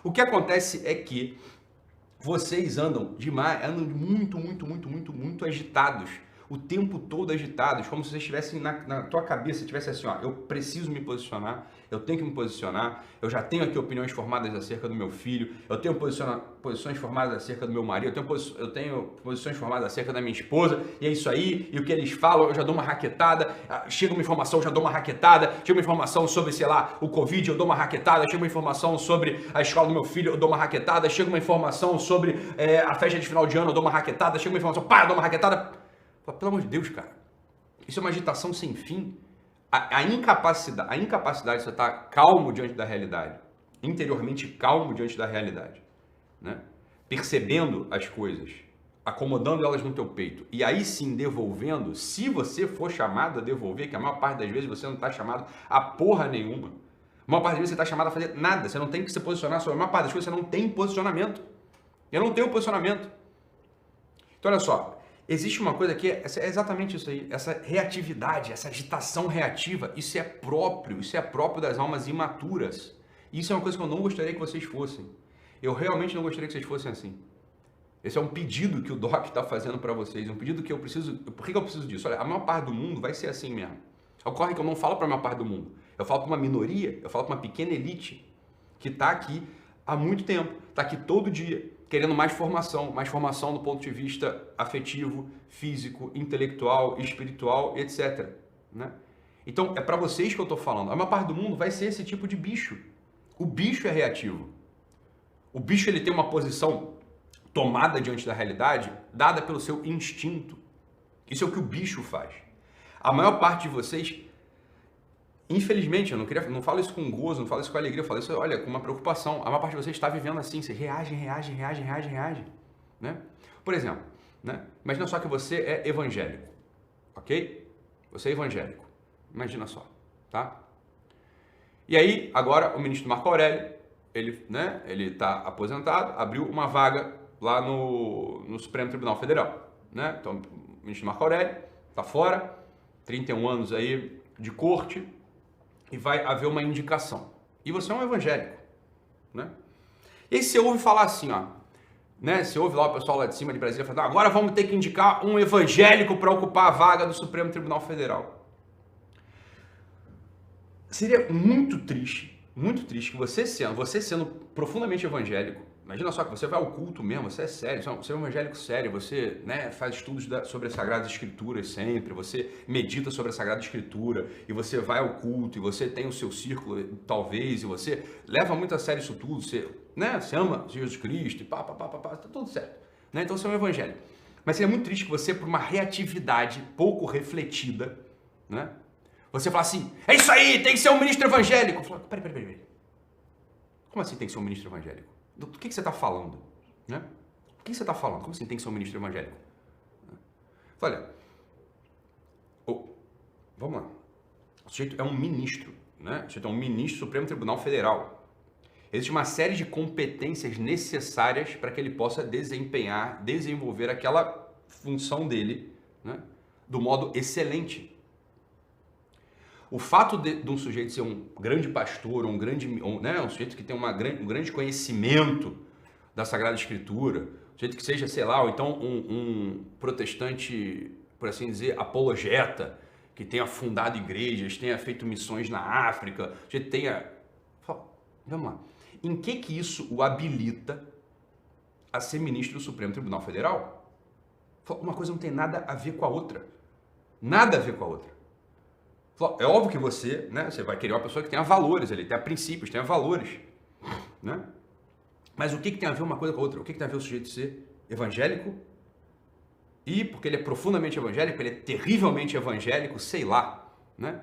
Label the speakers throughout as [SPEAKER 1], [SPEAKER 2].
[SPEAKER 1] O que acontece é que vocês andam demais, andam muito agitados. O tempo todo agitados, como se vocês estivessem na tua cabeça, tivesse assim, ó, eu preciso me posicionar, eu tenho que me posicionar, eu já tenho aqui opiniões formadas acerca do meu filho, eu tenho posições formadas acerca do meu marido, eu tenho posições formadas acerca da minha esposa, e é isso aí, e o que eles falam, eu já dou uma raquetada, chega uma informação, eu já dou uma raquetada, chega uma informação sobre, sei lá, o Covid, eu dou uma raquetada, chega uma informação sobre a escola do meu filho, eu dou uma raquetada, chega uma informação sobre a festa de final de ano, eu dou uma raquetada, chega uma informação, pá, eu dou uma raquetada. Pelo amor de Deus, cara. Isso é uma agitação sem fim. A incapacidade de você estar calmo diante da realidade, interiormente calmo diante da realidade, né? Percebendo as coisas, acomodando elas no teu peito e aí sim devolvendo, se você for chamado a devolver, que a maior parte das vezes você não está chamado a porra nenhuma. A maior parte das vezes você está chamado a fazer nada, você não tem que se posicionar sobre a maior parte das coisas, você não tem posicionamento. Eu não tenho posicionamento. Então olha só, existe uma coisa que é exatamente isso aí, essa reatividade, essa agitação reativa, isso é próprio das almas imaturas. Isso é uma coisa que eu não gostaria que vocês fossem. Eu realmente não gostaria que vocês fossem assim. Esse é um pedido que o Doc está fazendo para vocês, um pedido que eu preciso... Por que eu preciso disso? Olha, a maior parte do mundo vai ser assim mesmo. Ocorre que eu não falo para a maior parte do mundo. Eu falo para uma minoria, eu falo para uma pequena elite que está aqui há muito tempo, está aqui todo dia, querendo mais formação do ponto de vista afetivo, físico, intelectual, espiritual, etc. Né? Então, é para vocês que eu estou falando. A maior parte do mundo vai ser esse tipo de bicho. O bicho é reativo. O bicho ele tem uma posição tomada diante da realidade, dada pelo seu instinto. Isso é o que o bicho faz. A maior parte de vocês, infelizmente, eu não falo isso com gozo, não falo isso com alegria, eu falo isso, olha, com uma preocupação. A maior parte de vocês está vivendo assim, você reage, né? Por exemplo, né? Imagina só que você é evangélico, ok? Você é evangélico, imagina só, tá? E aí, agora, o ministro Marco Aurélio, ele está aposentado, abriu uma vaga lá no Supremo Tribunal Federal, né? Então, o ministro Marco Aurélio está fora, 31 anos aí de corte, e vai haver uma indicação. E você é um evangélico, né? E aí você ouve falar assim, ó, né? Você ouve lá o pessoal lá de cima de Brasília falando, agora vamos ter que indicar um evangélico para ocupar a vaga do Supremo Tribunal Federal. Seria muito triste que você sendo profundamente evangélico, imagina só que você vai ao culto mesmo, você é sério, você é um evangélico sério, você, né, faz estudos sobre as Sagradas Escrituras sempre, você medita sobre a Sagrada Escritura, e você vai ao culto, e você tem o seu círculo, talvez, e você leva muito a sério isso tudo, você, né, você ama Jesus Cristo, e tá tudo certo, né? Então você é um evangélico. Mas seria muito triste que você, por uma reatividade pouco refletida, né, você fala assim, é isso aí, tem que ser um ministro evangélico. Eu falo, peraí. Como assim tem que ser um ministro evangélico? Do que você está falando? Né? O que você está falando? Como assim tem que ser um ministro evangélico? Olha, vamos lá. O sujeito é um ministro, né? O sujeito é um ministro do Supremo Tribunal Federal. Existe uma série de competências necessárias para que ele possa desenvolver aquela função dele, né, do modo excelente. O fato de um sujeito ser um grande pastor, um sujeito que tem um grande conhecimento da Sagrada Escritura, um sujeito que seja, sei lá, ou então um protestante, por assim dizer, apologeta, que tenha fundado igrejas, tenha feito missões na África, um sujeito tenha... Vamos lá. Em que isso o habilita a ser ministro do Supremo Tribunal Federal? Uma coisa não tem nada a ver com a outra. Nada a ver com a outra. É óbvio que você, né, você vai querer uma pessoa que tenha valores, ele tenha princípios, tenha valores, né? Mas o que tem a ver uma coisa com a outra? O que tem a ver o sujeito ser evangélico? E porque ele é profundamente evangélico, ele é terrivelmente evangélico, sei lá, né?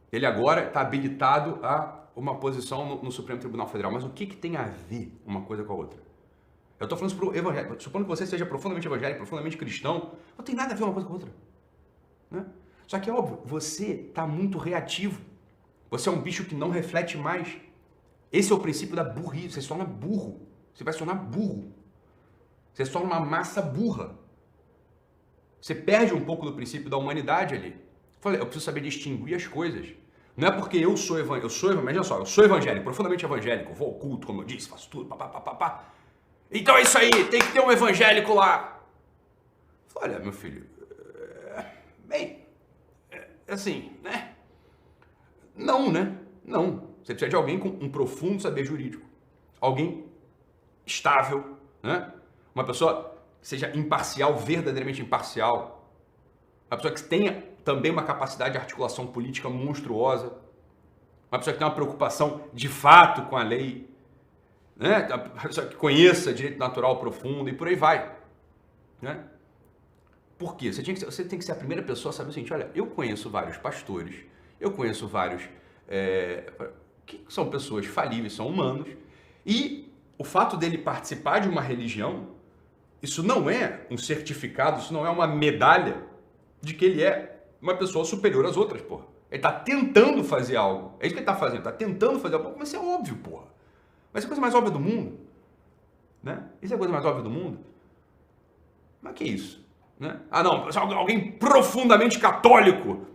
[SPEAKER 1] Ele agora está habilitado a uma posição no Supremo Tribunal Federal. Mas o que tem a ver uma coisa com a outra? Eu estou falando isso para o evangélico. Supondo que você seja profundamente evangélico, profundamente cristão, não tem nada a ver uma coisa com a outra, né? Só que é óbvio, você está muito reativo. Você é um bicho que não reflete mais. Esse é o princípio da burrice. Você se torna burro. Você vai se tornar burro. Você se torna uma massa burra. Você perde um pouco do princípio da humanidade ali. Eu preciso saber distinguir as coisas. Não é porque eu sou evangélico, imagina só, eu sou evangélico, profundamente evangélico, vou ao culto, como eu disse, faço tudo, papapá. Então é isso aí, tem que ter um evangélico lá. Olha, meu filho, bem, assim, né? Não, né? Não. Você precisa de alguém com um profundo saber jurídico. Alguém estável, né? Uma pessoa que seja imparcial, verdadeiramente imparcial. Uma pessoa que tenha também uma capacidade de articulação política monstruosa. Uma pessoa que tenha uma preocupação de fato com a lei. Né? Uma pessoa que conheça direito natural profundo e por aí vai. Né? Por quê? Você tem que ser a primeira pessoa a saber o seguinte, olha, eu conheço vários pastores, eu conheço vários que são pessoas falíveis, são humanos, e o fato dele participar de uma religião, isso não é um certificado, isso não é uma medalha de que ele é uma pessoa superior às outras, porra. Ele tá tentando fazer algo. É isso que ele tá fazendo, tá tentando fazer algo. Mas isso é óbvio, porra. Mas isso é a coisa mais óbvia do mundo. Né? Isso é a coisa mais óbvia do mundo. Mas que isso? Né? Ah, não, alguém profundamente católico.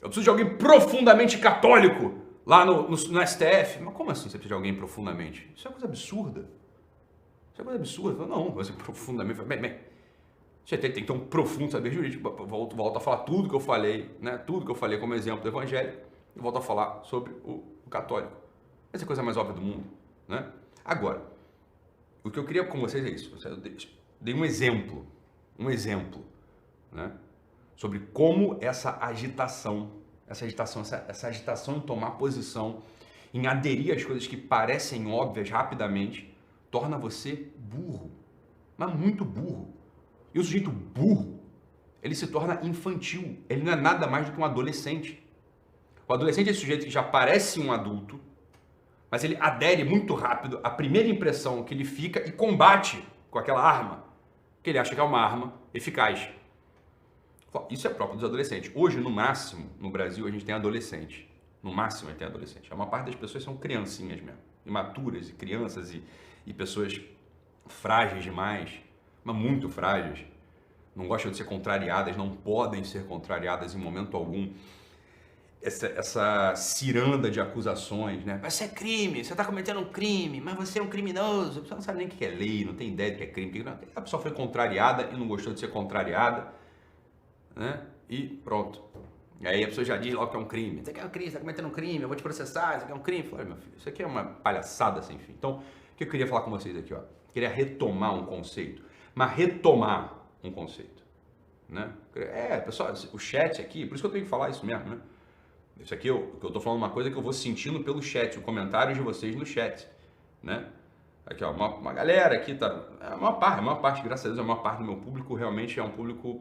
[SPEAKER 1] Eu preciso de alguém profundamente católico lá no STF. Mas como assim você precisa de alguém profundamente? Isso é uma coisa absurda. Isso é uma coisa absurda. Não, você profundamente... Bem, você tem que ter um profundo saber jurídico. Volto a falar tudo que eu falei, né? Tudo que eu falei como exemplo do evangelho. E volto a falar sobre o católico. Essa é a coisa mais óbvia do mundo. Né? Agora, o que eu queria com vocês é isso. Eu dei um exemplo, né? Sobre como essa agitação em tomar posição, em aderir às coisas que parecem óbvias rapidamente, torna você burro, mas muito burro. E o sujeito burro, ele se torna infantil, ele não é nada mais do que um adolescente. O adolescente é esse sujeito que já parece um adulto, mas ele adere muito rápido à primeira impressão que ele fica e combate com aquela arma, que ele acha que é uma arma eficaz. Isso é próprio dos adolescentes. Hoje, no máximo, no Brasil, a gente tem adolescente. No máximo, a gente tem adolescente. A maior parte das pessoas são criancinhas mesmo. Imaturas, e crianças e pessoas frágeis demais, mas muito frágeis. Não gostam de ser contrariadas, não podem ser contrariadas em momento algum. Essa ciranda de acusações, né? Mas isso é crime, você está cometendo um crime, mas você é um criminoso. A pessoa não sabe nem o que é lei, não tem ideia do que é crime. A pessoa foi contrariada e não gostou de ser contrariada, né? E pronto. E aí a pessoa já diz logo que é um crime. Isso aqui é um crime, você está cometendo um crime, eu vou te processar, isso aqui é um crime. Falei, meu filho, isso aqui é uma palhaçada sem fim. Então, o que eu queria falar com vocês aqui, ó? Queria retomar um conceito, mas retomar um conceito, né? Pessoal, o chat aqui, por isso que eu tenho que falar isso mesmo, né? Isso aqui, eu tô falando uma coisa que eu vou sentindo pelo chat, o comentário de vocês no chat, né? Aqui, ó, uma galera aqui, tá, a maior parte, graças a Deus, a maior parte do meu público realmente é um público,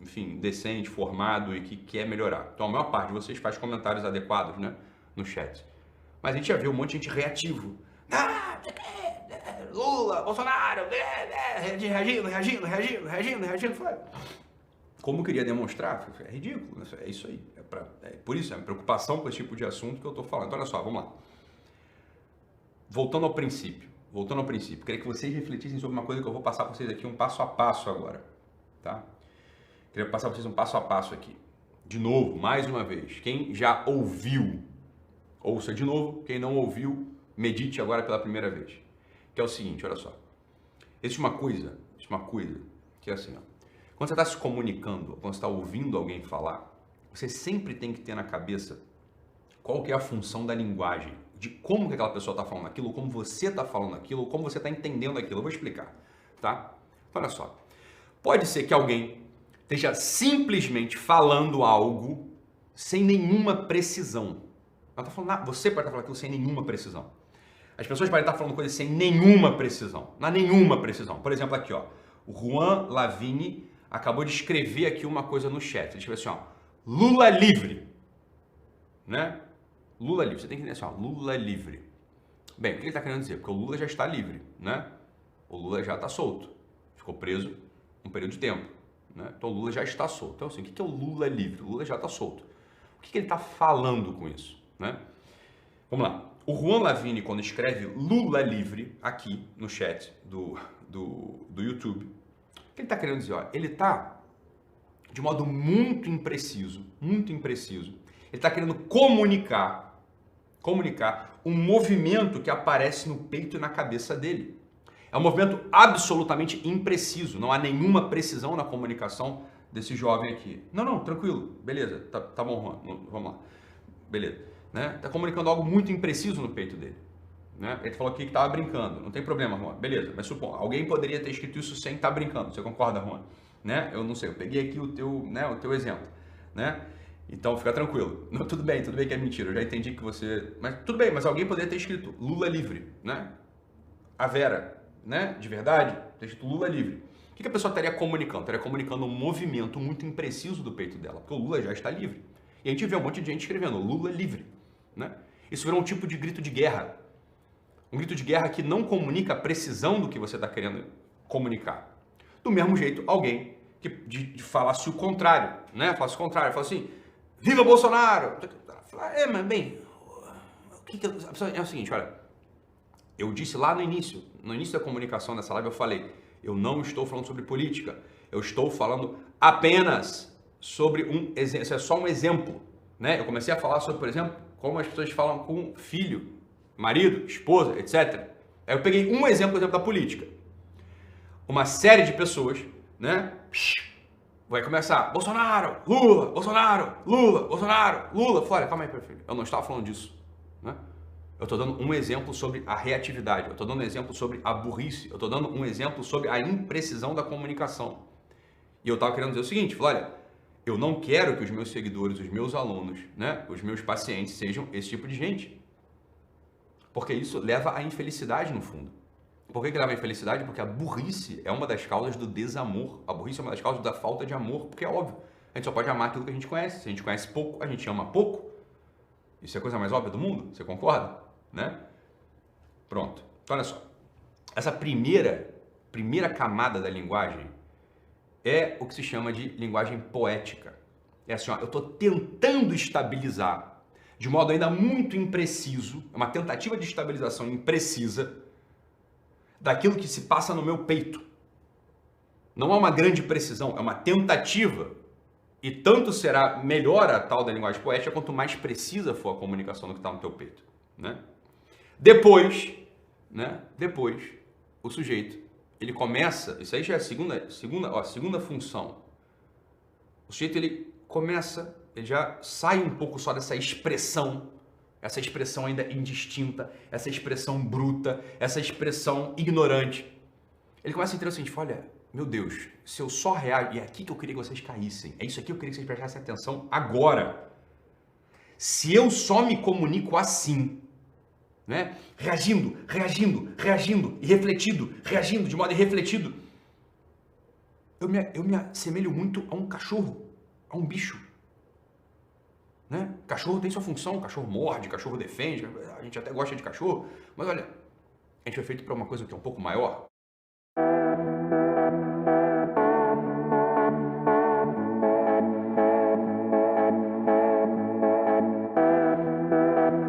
[SPEAKER 1] enfim, decente, formado e que quer melhorar. Então, a maior parte de vocês faz comentários adequados, né, no chat. Mas a gente já viu um monte de gente reativo. Lula, Bolsonaro, reagindo. Como eu queria demonstrar, é ridículo, é isso aí. Por isso, é uma preocupação com esse tipo de assunto que eu estou falando. Então, olha só, vamos lá. Voltando ao princípio, queria que vocês refletissem sobre uma coisa que eu vou passar para vocês aqui, um passo a passo agora, tá? Queria passar para vocês um passo a passo aqui. De novo, mais uma vez, quem já ouviu, ouça de novo. Quem não ouviu, medite agora pela primeira vez. Que é o seguinte, olha só. Existe uma coisa que é assim, ó. Quando você está se comunicando, quando você está ouvindo alguém falar, você sempre tem que ter na cabeça qual que é a função da linguagem, de como que aquela pessoa está falando aquilo, como você está falando aquilo, como você está entendendo aquilo. Eu vou explicar, tá? Então, olha só. Pode ser que alguém esteja simplesmente falando algo sem nenhuma precisão. Você pode estar falando aquilo sem nenhuma precisão. As pessoas podem estar falando coisas sem nenhuma precisão. Não há nenhuma precisão. Por exemplo, aqui, ó. O Juan Lavigne acabou de escrever aqui uma coisa no chat. Ele escreveu assim, ó. Lula livre. Né? Lula livre. Você tem que entender assim, ó. Lula livre. Bem, o que ele está querendo dizer? Porque o Lula já está livre, né? O Lula já está solto. Ficou preso um período de tempo. Né? Então o Lula já está solto. Então assim, o que é o Lula livre? O Lula já está solto. O que ele está falando com isso? Né? Vamos lá. O Juan Lavigne, quando escreve Lula livre aqui no chat do YouTube, o que ele está querendo dizer? Ó, ele está de modo muito impreciso, ele Ele está querendo comunicar um movimento que aparece no peito e na cabeça dele. É um movimento absolutamente impreciso, não há nenhuma precisão na comunicação desse jovem aqui. Não, tranquilo, beleza, tá bom, Juan, vamos lá, beleza. Né? Tá comunicando algo muito impreciso no peito dele. Né? Ele falou aqui que estava brincando, não tem problema, Juan, beleza, mas supõe, alguém poderia ter escrito isso sem estar brincando, você concorda, Juan? Né? Eu não sei, eu peguei aqui o teu exemplo, né? Então fica tranquilo. Não, tudo bem que é mentira, eu já entendi que você... Mas tudo bem, mas alguém poderia ter escrito Lula livre, né? A Vera, né? De verdade, ter escrito Lula livre. O que a pessoa estaria comunicando? Estaria comunicando um movimento muito impreciso do peito dela, porque o Lula já está livre. E a gente vê um monte de gente escrevendo Lula livre, né? Isso virou um tipo de grito de guerra. Um grito de guerra que não comunica a precisão do que você está querendo comunicar. Do mesmo jeito, alguém que falasse o contrário, né? Falasse o contrário, falasse assim, viva Bolsonaro! Mas bem, é o seguinte, olha, eu disse lá no início da comunicação dessa live, eu falei, eu não estou falando sobre política, eu estou falando apenas sobre um exemplo, isso é só um exemplo, né? Eu comecei a falar sobre, por exemplo, como as pessoas falam com filho, marido, esposa, etc. Aí eu peguei um exemplo da política. Uma série de pessoas, né? Vai começar, Bolsonaro, Lula, Bolsonaro, Lula, Bolsonaro, Lula. Olha, calma aí, meu filho, eu não estava falando disso, né? Eu estou dando um exemplo sobre a reatividade, eu estou dando um exemplo sobre a burrice, eu estou dando um exemplo sobre a imprecisão da comunicação. E eu estava querendo dizer o seguinte, olha, eu não quero que os meus seguidores, os meus alunos, né, os meus pacientes sejam esse tipo de gente. Porque isso leva à infelicidade no fundo. Por que leva à infelicidade? Porque a burrice é uma das causas do desamor. A burrice é uma das causas da falta de amor, porque é óbvio. A gente só pode amar aquilo que a gente conhece. Se a gente conhece pouco, a gente ama pouco. Isso é a coisa mais óbvia do mundo, você concorda? Né? Pronto. Então, olha só. Essa primeira camada da linguagem é o que se chama de linguagem poética. É assim, ó, eu estou tentando estabilizar de modo ainda muito impreciso, é uma tentativa de estabilização imprecisa daquilo que se passa no meu peito. Não é uma grande precisão, é uma tentativa. E tanto será melhor a tal da linguagem poética quanto mais precisa for a comunicação do que está no teu peito. Né? Depois, o sujeito, ele começa, isso aí já é a segunda função. O sujeito, ele já sai um pouco só dessa expressão, essa expressão ainda indistinta, essa expressão bruta, essa expressão ignorante. Ele começa a entender o seguinte, olha, meu Deus, se eu só reagir, é aqui que eu queria que vocês caíssem, é isso aqui que eu queria que vocês prestassem atenção agora. Se eu só me comunico assim, né, reagindo e reagindo de modo irrefletido, eu me assemelho muito a um cachorro, a um bicho. Né? Cachorro tem sua função, cachorro morde, cachorro defende, a gente até gosta de cachorro, mas olha, a gente foi feito para uma coisa que é um pouco maior.